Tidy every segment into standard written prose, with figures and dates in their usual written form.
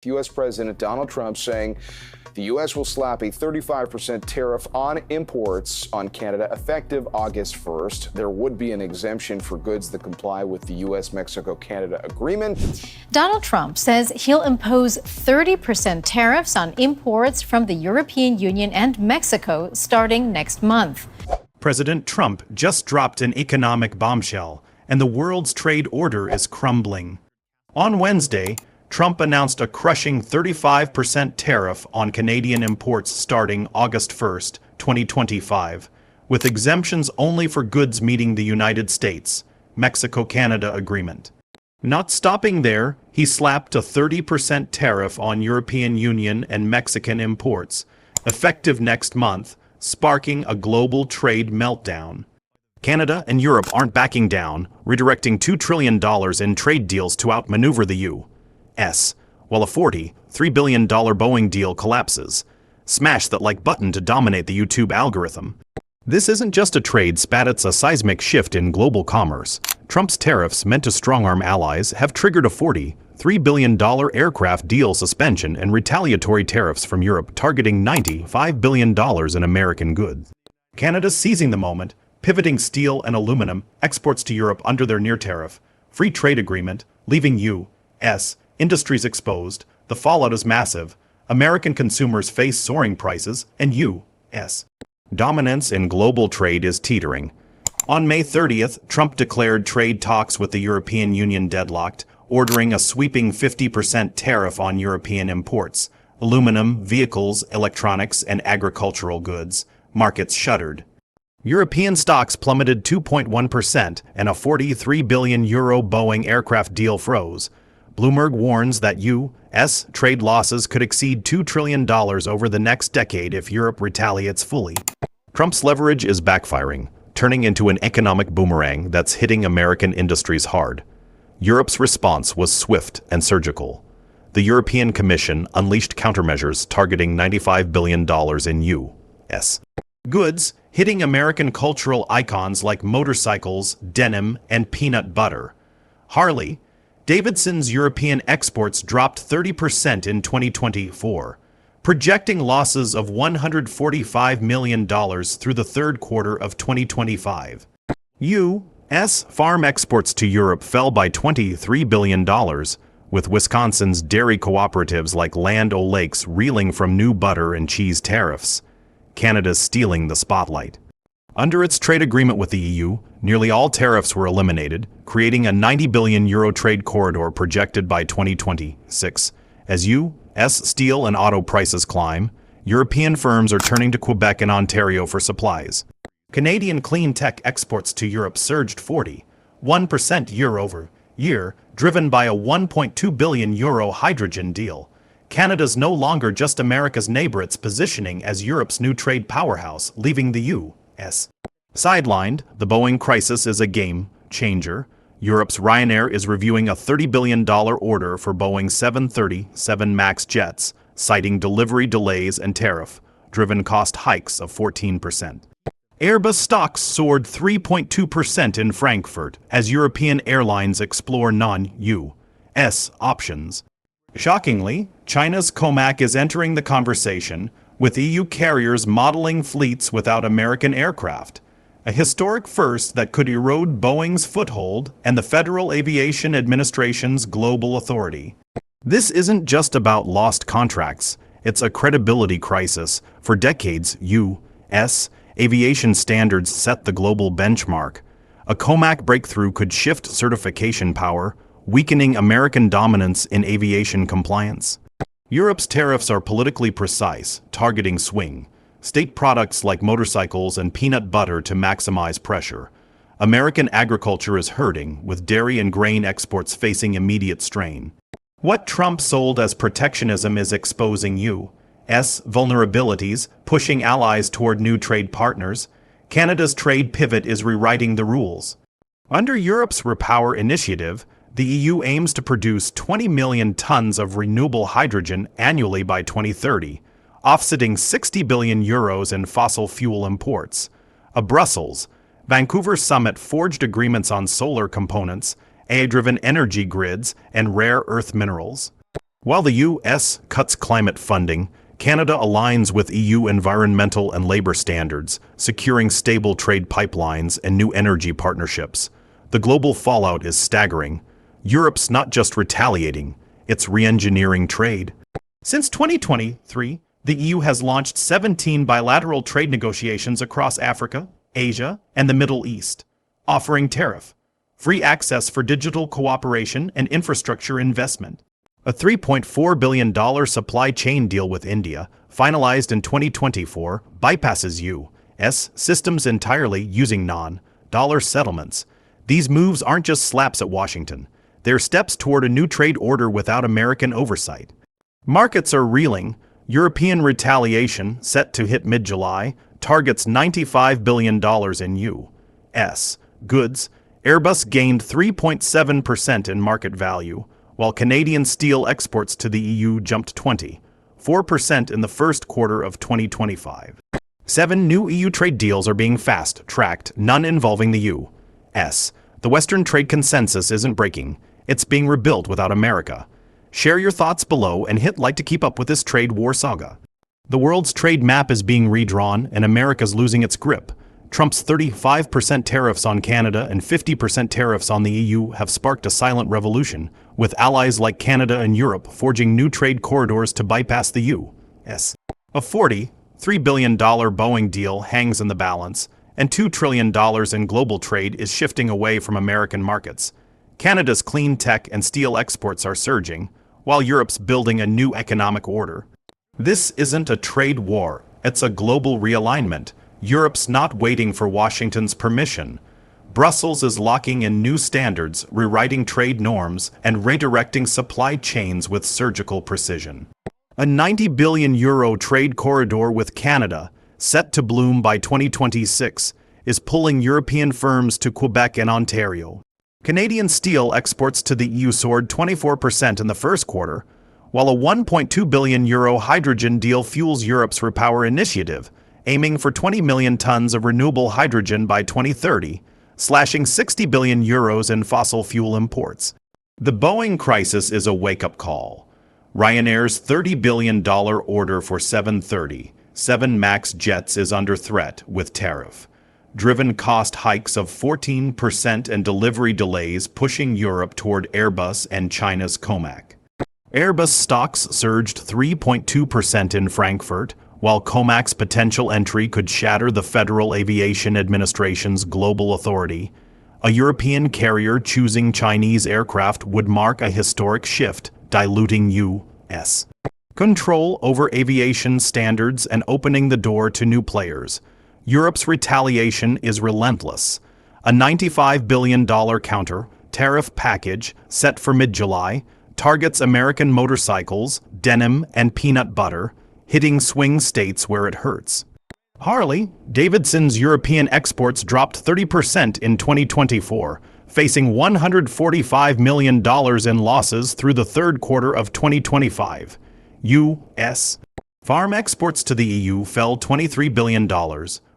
U.S. President Donald Trump saying the U.S. will slap a 35% tariff on imports on Canada effective August 1st. There would be an exemption for goods that comply with the U.S.-Mexico-Canada agreement. Donald Trump says he'll impose 30% tariffs on imports from the European Union and Mexico starting next month. President Trump just dropped an economic bombshell, and the world's trade order is crumbling. On Wednesday, Trump announced a crushing 35% tariff on Canadian imports starting August 1st, 2025, with exemptions only for goods meeting the United States, Mexico-Canada agreement. Not stopping there, he slapped a 30% tariff on European Union and Mexican imports, effective next month, sparking a global trade meltdown. Canada and Europe aren't backing down, redirecting $2 trillion in trade deals to outmaneuver the U.S., while a $43 billion Boeing deal collapses. Smash that like button to dominate the YouTube algorithm. This isn't just a trade spat, it's a seismic shift in global commerce. Trump's tariffs, meant to strong-arm allies, have triggered a $43 billion aircraft deal suspension and retaliatory tariffs from Europe targeting $95 billion in American goods. Canada's seizing the moment, pivoting steel and aluminum exports to Europe under their near-tariff, free trade agreement, leaving U.S. industries exposed. The fallout is massive. American consumers face soaring prices, and U.S. dominance in global trade is teetering. On May 30th, Trump declared trade talks with the European Union deadlocked, ordering a sweeping 50% tariff on European imports, aluminum, vehicles, electronics, and agricultural goods. Markets shuddered. European stocks plummeted 2.1%, and a €43 billion Boeing aircraft deal froze. Bloomberg warns that U.S. trade losses could exceed $2 trillion over the next decade if Europe retaliates fully. Trump's leverage is backfiring, turning into an economic boomerang that's hitting American industries hard. Europe's response was swift and surgical. The European Commission unleashed countermeasures targeting $95 billion in U.S. goods, hitting American cultural icons like motorcycles, denim, and peanut butter. Harley Davidson's European exports dropped 30% in 2024, projecting losses of $145 million through the third quarter of 2025. U.S. farm exports to Europe fell by $23 billion, with Wisconsin's dairy cooperatives like Land O'Lakes reeling from new butter and cheese tariffs. Canada's stealing the spotlight. Under its trade agreement with the EU, nearly all tariffs were eliminated, creating a €90 billion trade corridor projected by 2026. As U.S. steel and auto prices climb, European firms are turning to Quebec and Ontario for supplies. Canadian clean tech exports to Europe surged 41% year-over-year, driven by a €1.2 billion hydrogen deal. Canada's no longer just America's neighbor, it's positioning as Europe's new trade powerhouse, leaving the U.S. sidelined. The Boeing crisis is a game changer. Europe's Ryanair is reviewing a $30 billion order for Boeing 737 MAX jets, citing delivery delays and tariff-driven cost hikes of 14%. Airbus stocks soared 3.2% in Frankfurt as European airlines explore non-U.S. options. Shockingly, China's COMAC is entering the conversation, with EU carriers modeling fleets without American aircraft, a historic first that could erode Boeing's foothold and the Federal Aviation Administration's global authority. This isn't just about lost contracts, it's a credibility crisis. For decades, U.S. aviation standards set the global benchmark. A COMAC breakthrough could shift certification power, weakening American dominance in aviation compliance. Europe's tariffs are politically precise, targeting swing state products like motorcycles and peanut butter to maximize pressure. American agriculture is hurting, with dairy and grain exports facing immediate strain. What Trump sold as protectionism is exposing U.S. vulnerabilities, pushing allies toward new trade partners. Canada's trade pivot is rewriting the rules. Under Europe's Repower initiative, the EU aims to produce 20 million tons of renewable hydrogen annually by 2030, offsetting €60 billion in fossil fuel imports. A Brussels, Vancouver summit forged agreements on solar components, AI-driven energy grids, and rare earth minerals. While the U.S. cuts climate funding, Canada aligns with EU environmental and labor standards, securing stable trade pipelines and new energy partnerships. The global fallout is staggering. Europe's not just retaliating, it's re-engineering trade. Since 2023, the EU has launched 17 bilateral trade negotiations across Africa, Asia, and the Middle East, offering tariff, free access for digital cooperation and infrastructure investment. A $3.4 billion supply chain deal with India, finalized in 2024, bypasses U.S. systems entirely using non-dollar settlements. These moves aren't just slaps at Washington. They're steps toward a new trade order without American oversight. Markets are reeling. European retaliation, set to hit mid-July, targets $95 billion in U.S. goods. Airbus gained 3.7% in market value, while Canadian steel exports to the EU jumped 24% in the first quarter of 2025. 7 new EU trade deals are being fast-tracked, none involving the U.S. The Western trade consensus isn't breaking, it's being rebuilt without America. Share your thoughts below and hit like to keep up with this trade war saga. The world's trade map is being redrawn and America's losing its grip. Trump's 35% tariffs on Canada and 50% tariffs on the EU have sparked a silent revolution, with allies like Canada and Europe forging new trade corridors to bypass the U.S. A $43 billion Boeing deal hangs in the balance, and $2 trillion in global trade is shifting away from American markets. Canada's clean tech and steel exports are surging, while Europe's building a new economic order. This isn't a trade war, it's a global realignment. Europe's not waiting for Washington's permission. Brussels is locking in new standards, rewriting trade norms, and redirecting supply chains with surgical precision. A €90 billion trade corridor with Canada, set to bloom by 2026, is pulling European firms to Quebec and Ontario. Canadian steel exports to the EU soared 24% in the first quarter, while a €1.2 billion hydrogen deal fuels Europe's Repower initiative, aiming for 20 million tons of renewable hydrogen by 2030, slashing €60 billion in fossil fuel imports. The Boeing crisis is a wake-up call. Ryanair's $30 billion order for 737 MAX jets is under threat with tariff-driven cost hikes of 14% and delivery delays pushing Europe toward Airbus and China's COMAC. Airbus stocks surged 3.2% in Frankfurt, while COMAC's potential entry could shatter the Federal Aviation Administration's global authority. A European carrier choosing Chinese aircraft would mark a historic shift, diluting U.S. control over aviation standards and opening the door to new players. Europe's retaliation is relentless. A $95 billion counter-tariff package, set for mid-July, targets American motorcycles, denim, and peanut butter, hitting swing states where it hurts. Harley-Davidson's European exports dropped 30% in 2024, facing $145 million in losses through the third quarter of 2025. U.S. farm exports to the EU fell $23 billion,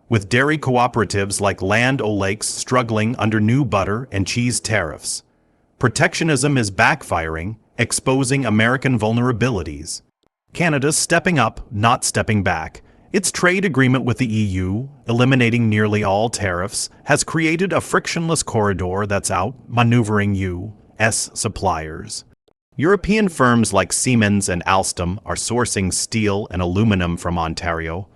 with dairy cooperatives like Land O'Lakes struggling under new butter and cheese tariffs. Protectionism is backfiring, exposing American vulnerabilities. Canada's stepping up, not stepping back. Its trade agreement with the EU, eliminating nearly all tariffs, has created a frictionless corridor that's out-maneuvering U.S. suppliers. European firms like Siemens and Alstom are sourcing steel and aluminum from Ontario,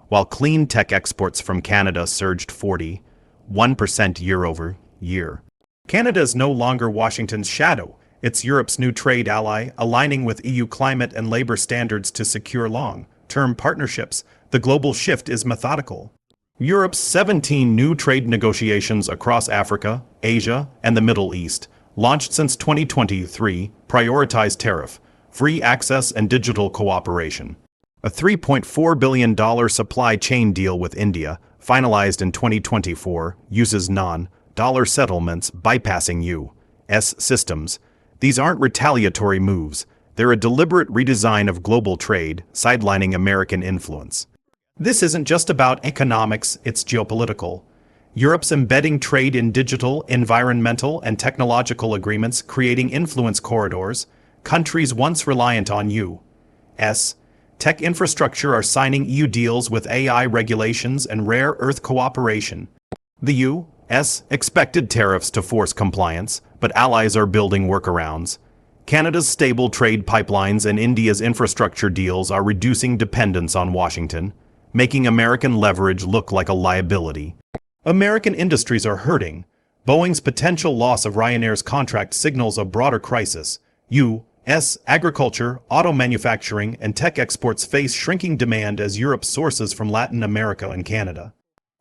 while clean tech exports from Canada surged 41% year-over-year. Canada is no longer Washington's shadow. It's Europe's new trade ally, aligning with EU climate and labor standards to secure long-term partnerships. The global shift is methodical. Europe's 17 new trade negotiations across Africa, Asia, and the Middle East, launched since 2023, prioritize tariff, free access, and digital cooperation. A $3.4 billion supply chain deal with India, finalized in 2024, uses non-dollar settlements bypassing U.S. systems. These aren't retaliatory moves. They're a deliberate redesign of global trade, sidelining American influence. This isn't just about economics, it's geopolitical. Europe's embedding trade in digital, environmental, and technological agreements, creating influence corridors. countries once reliant on U.S. tech infrastructure are signing EU deals with AI regulations and rare earth cooperation. The U.S. expected tariffs to force compliance, but allies are building workarounds. Canada's stable trade pipelines and India's infrastructure deals are reducing dependence on Washington, making American leverage look like a liability. American industries are hurting. Boeing's potential loss of Ryanair's contract signals a broader crisis. U.S. agriculture, auto manufacturing, and tech exports face shrinking demand as Europe sources from Latin America and Canada.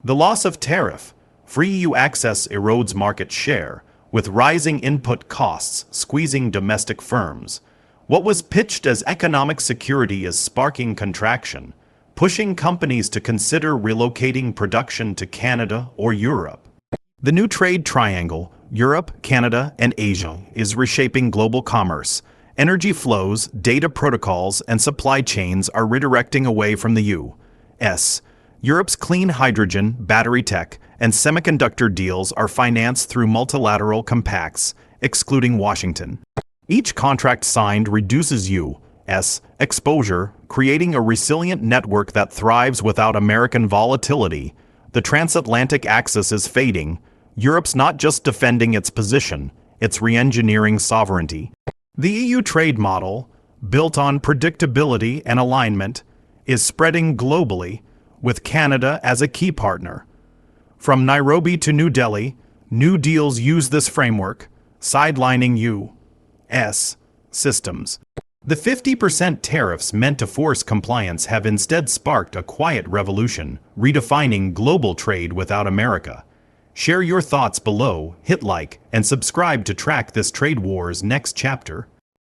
The loss of tariff, free EU access erodes market share, with rising input costs squeezing domestic firms. What was pitched as economic security is sparking contraction, pushing companies to consider relocating production to Canada or Europe. The new trade triangle, Europe, Canada, and Asia, is reshaping global commerce. Energy flows, data protocols, and supply chains are redirecting away from the U.S. Europe's clean hydrogen, battery tech, and semiconductor deals are financed through multilateral compacts, excluding Washington. Each contract signed reduces U.S. exposure, creating a resilient network that thrives without American volatility. The transatlantic axis is fading. Europe's not just defending its position, it's re-engineering sovereignty. The EU trade model, built on predictability and alignment, is spreading globally, with Canada as a key partner. From Nairobi to New Delhi, new deals use this framework, sidelining U.S. systems. The 50% tariffs meant to force compliance have instead sparked a quiet revolution, redefining global trade without America. Share your thoughts below, hit like, and subscribe to track this trade war's next chapter.